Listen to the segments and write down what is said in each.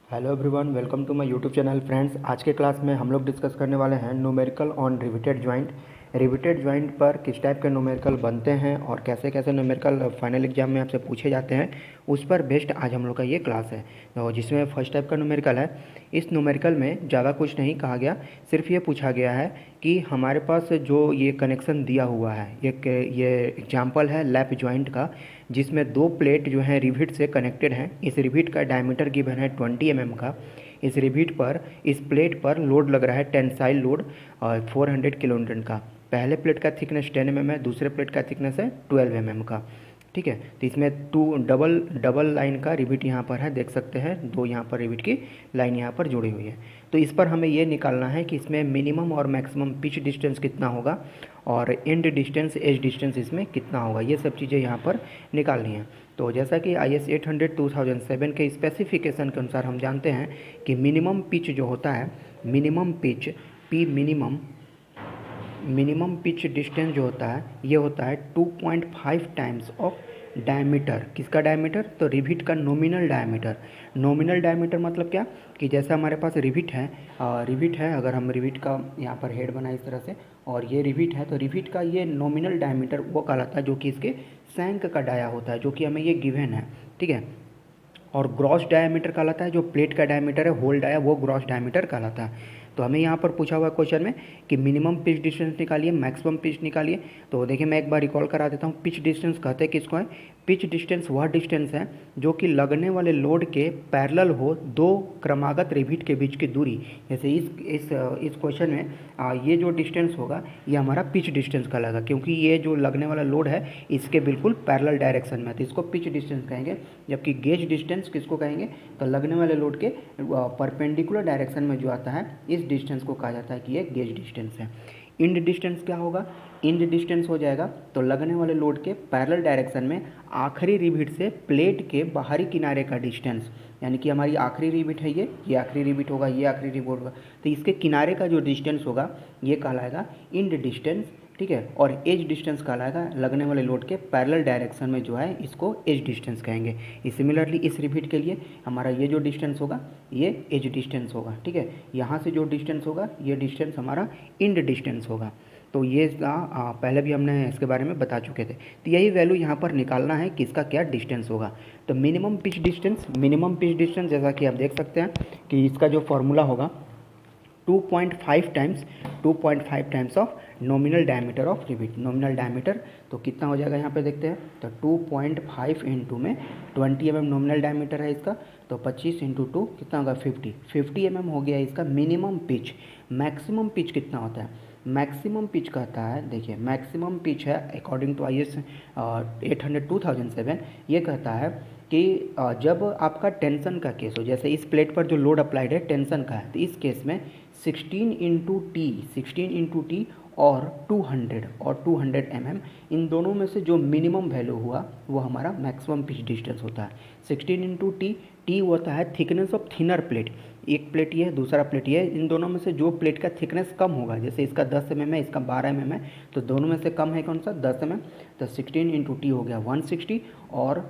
Hello everyone, welcome to my YouTube channel. Friends, आज के class में हम लोग डिस्कस करने वाले हैं numerical on riveted joint. Riveted joint पर किस टाइप के न्यूमेरिकल बनते हैं और कैसे कैसे न्यूमेरिकल फाइनल एग्जाम में आपसे पूछे जाते हैं, उस पर बेस्ड आज हम लोग का ये क्लास है। तो जिसमें फर्स्ट टाइप का न्यूमेरिकल है। इस न्यूमेरिकल में ज़्यादा कुछ नहीं कहा गया, सिर्फ ये पूछा गया है कि हमारे पास जो ये कनेक्शन दिया हुआ है, ये एग्जाम्पल है लैप जॉइंट का, जिसमें दो प्लेट जो हैं रिविट से कनेक्टेड हैं। इस रिविट का डायमीटर गिवन है 20 mm का। इस रिविट पर, इस प्लेट पर लोड लग रहा है टेंसाइल लोड 400 किलो न्यूटन का। पहले प्लेट का थिकनेस 10 mm है, दूसरे प्लेट का थिकनेस है 12 mm का। ठीक है, तो इसमें डबल डबल लाइन का रिविट यहाँ पर है, देख सकते हैं दो यहाँ पर रिविट की लाइन यहाँ पर जुड़ी हुई है। तो इस पर हमें ये निकालना है कि इसमें मिनिमम और मैक्सिमम पिच डिस्टेंस कितना होगा और एंड डिस्टेंस, एज डिस्टेंस इसमें कितना होगा, ये सब चीज़ें यहाँ पर निकालनी है। तो जैसा कि IS 800 2007 के स्पेसिफिकेशन के अनुसार हम जानते हैं कि मिनिमम पिच जो होता है, minimum pitch P minimum pitch distance जो होता है, ये होता है 2.5 टाइम्स ऑफ डायमीटर। किसका डायमीटर? तो रिविट का नॉमिनल डायमीटर। नॉमिनल डायमीटर मतलब क्या कि जैसे हमारे पास रिविट है, अगर हम रिविट का यहाँ पर हेड बनाए इस तरह से और ये रिविट है, तो रिविट का ये नॉमिनल डायमीटर वो कहलाता है जो कि इसके सैंक का डाया होता है, जो कि हमें ये गिवन है। ठीक है, और ग्रॉस डायमीटर कहलाता है, जो प्लेट का डायमीटर है होल डाया, वो ग्रॉस डायमीटर कहलाता है। तो हमें यहाँ पर पूछा हुआ क्वेश्चन में कि मिनिमम पिच डिस्टेंस निकालिए, मैक्सिमम पिच निकालिए। तो देखिए मैं एक बार रिकॉल करा देता हूँ। पिच डिस्टेंस कहते हैं किसको है? पिच डिस्टेंस वह डिस्टेंस है जो कि लगने वाले लोड के पैरेलल हो दो क्रमागत रिविट के बीच की दूरी। जैसे इस क्वेश्चन में ये जो डिस्टेंस होगा ये हमारा पिच डिस्टेंस कहलाएगा, क्योंकि ये जो लगने वाला लोड है इसके बिल्कुल पैरेलल डायरेक्शन में है, तो इसको पिच डिस्टेंस कहेंगे। जबकि गेज डिस्टेंस किसको कहेंगे? तो लगने वाले लोड के परपेंडिकुलर डायरेक्शन में जो आता है इस डिस्टेंस को कहा जाता है कि ये गेज डिस्टेंस है। इंड डिस्टेंस क्या होगा? इंड डिस्टेंस हो जाएगा तो लगने वाले लोड के पैरेलल डायरेक्शन में आखिरी रिविट से प्लेट के बाहरी किनारे का डिस्टेंस, यानी कि हमारी आखिरी रिविट है ये आखिरी रिविट होगा, ये आखिरी रिविट होगा, तो इसके किनारे का जो डिस्टेंस होगा ये कहलाएगा इंड डिस्टेंस। ठीक है, और एज डिस्टेंस कहलाएगा लगने वाले लोड के पैरेलल डायरेक्शन में जो है इसको एज डिस्टेंस कहेंगे। सिमिलरली इस रिपीट के लिए हमारा ये जो डिस्टेंस होगा ये एज डिस्टेंस होगा। ठीक है, यहाँ से जो डिस्टेंस होगा ये डिस्टेंस हमारा इंड डिस्टेंस होगा। तो ये पहले भी हमने इसके बारे में बता चुके थे। तो यही वैल्यू यहाँ पर निकालना है कि इसका क्या डिस्टेंस होगा। तो मिनिमम पिच डिस्टेंस जैसा कि आप देख सकते हैं कि इसका जो फॉर्मूला होगा 2.5 times of nominal diameter of rivet. Nominal diameter तो कितना हो जाएगा यहाँ पे देखते हैं, तो 2.5 इंटू में 20 mm नॉमिनल डायमीटर है इसका, तो 25 इंटू 2 कितना होगा? 50 mm हो गया इसका मिनिमम पिच। मैक्सिमम पिच कितना होता है? मैक्सिमम पिच कहता है, देखिए मैक्सिमम पिच है अकॉर्डिंग टू IS 800 2007, ये कहता है कि जब आपका टेंशन का केस हो, जैसे इस प्लेट पर जो लोड अप्लाइड है टेंशन का है, तो इस केस में 16 इंटू टी और 200 mm, इन दोनों में से जो मिनिमम वैल्यू हुआ वो हमारा मैक्सिमम पिच डिस्टेंस होता है। 16 इंटू टी होता है थिकनेस ऑफ थिनर प्लेट। एक प्लेट ये है, दूसरा प्लेट ये है, इन दोनों में से जो प्लेट का थिकनेस कम होगा, जैसे इसका 10 mm है, इसका 12 mm है, तो दोनों में से कम है कौन सा? 10 mm। तो 16 इंटू टी हो गया 160 और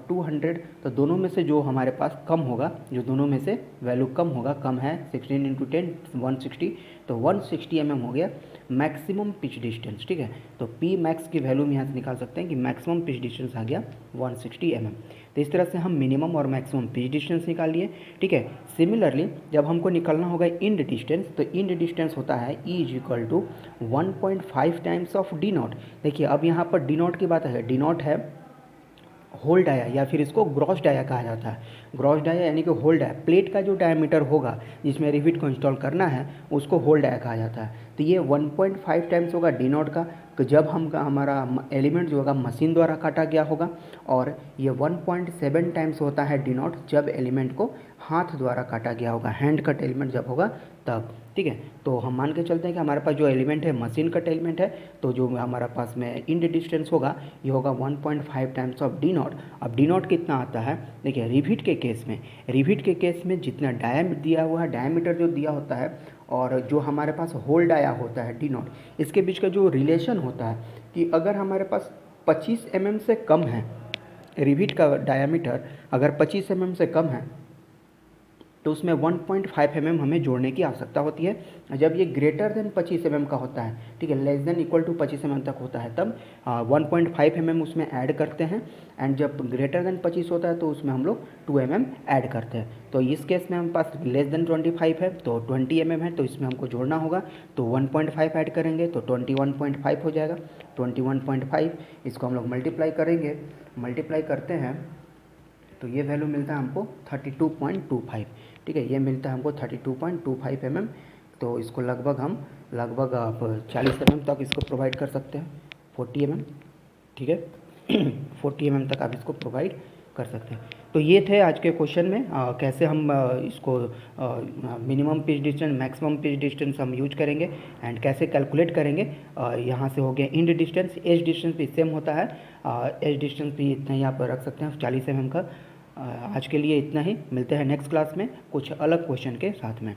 200, तो दोनों में से जो हमारे पास कम होगा, जो दोनों में से वैल्यू कम होगा, कम है 16 इंटू 10 160, तो 160 mm हो गया मैक्सिमम पिच डिस्टेंस। ठीक है, तो पी मैक्स की वैल्यू हम यहाँ से निकाल सकते हैं कि मैक्सिमम पिच डिस्टेंस आ गया 160 mm। तो इस तरह से हम मिनिमम और मैक्सिमम पिच डिस्टेंस निकाल लिए। ठीक है, सिमिलरली जब हमको निकालना होगा इंड डिस्टेंस, तो इंड डिस्टेंस होता है E = 1.5 times of D not. देखिए अब यहाँ पर डी नॉट की बात है, डी नॉट है होल डाया या फिर इसको ग्रॉस डाया कहा जाता है। ग्रॉस डाया यानी कि होल डाया, प्लेट का जो डायमीटर होगा जिसमें रिविट को इंस्टॉल करना है उसको होल डाया कहा जाता है। तो ये 1.5 टाइम्स होगा डी नॉट का, तो जब हमारा एलिमेंट जो होगा मशीन द्वारा काटा गया होगा, और ये 1.7 टाइम्स होता है डी नॉट जब एलिमेंट को हाथ द्वारा काटा गया होगा, हैंड कट एलिमेंट जब होगा तब। ठीक है, तो हम मान के चलते हैं कि हमारे पास जो एलिमेंट है मशीन कट एलिमेंट है, तो जो हमारा पास में इंड डिस्टेंस होगा ये होगा 1.5 टाइम्स ऑफ डी नॉट। अब डी नॉट कितना आता है? देखिए रिविट के केस में जितना डायमीटर दिया हुआ है, डायमीटर जो दिया होता है, और जो हमारे पास होल डाया होता है डी नॉट, इसके बीच का जो रिलेशन होता है कि अगर हमारे पास 25 mm से कम है, रिविट का डायमीटर अगर 25 mm से कम है तो उसमें 1.5 mm हमें जोड़ने की आवश्यकता होती है। जब ये ग्रेटर देन 25 mm का होता है, ठीक है, less than equal to 25 mm तक होता है, तब 1.5 mm उसमें ऐड करते हैं। एंड जब ग्रेटर देन 25 होता है तो उसमें हम लोग 2 mm ऐड करते हैं। तो इस केस में हमारे पास लेस देन 25 है तो 20 mm है, तो इसमें हमको जोड़ना होगा। तो 1.5 ऐड करेंगे तो 21.5 हो जाएगा। 21.5 इसको हम लोग मल्टीप्लाई करेंगे, मल्टीप्लाई करते हैं तो ये वैल्यू मिलता है हमको 32.25, ठीक है, ये मिलता है हमको 32.25 mm। तो इसको लगभग आप 40 mm तक इसको प्रोवाइड कर सकते हैं, 40 mm, ठीक है 40 mm तक आप इसको प्रोवाइड कर सकते हैं। तो ये थे आज के क्वेश्चन में कैसे हम इसको minimum pitch distance, maximum pitch distance हम यूज करेंगे एंड कैसे कैलकुलेट करेंगे। यहाँ से हो गया इंड डिस्टेंस, एज डिस्टेंस भी सेम होता है, एज डिस्टेंस भी इतना ही आप रख सकते हैं 40 mm का। आज के लिए इतना ही, मिलते हैं नेक्स्ट क्लास में कुछ अलग क्वेश्चन के साथ में।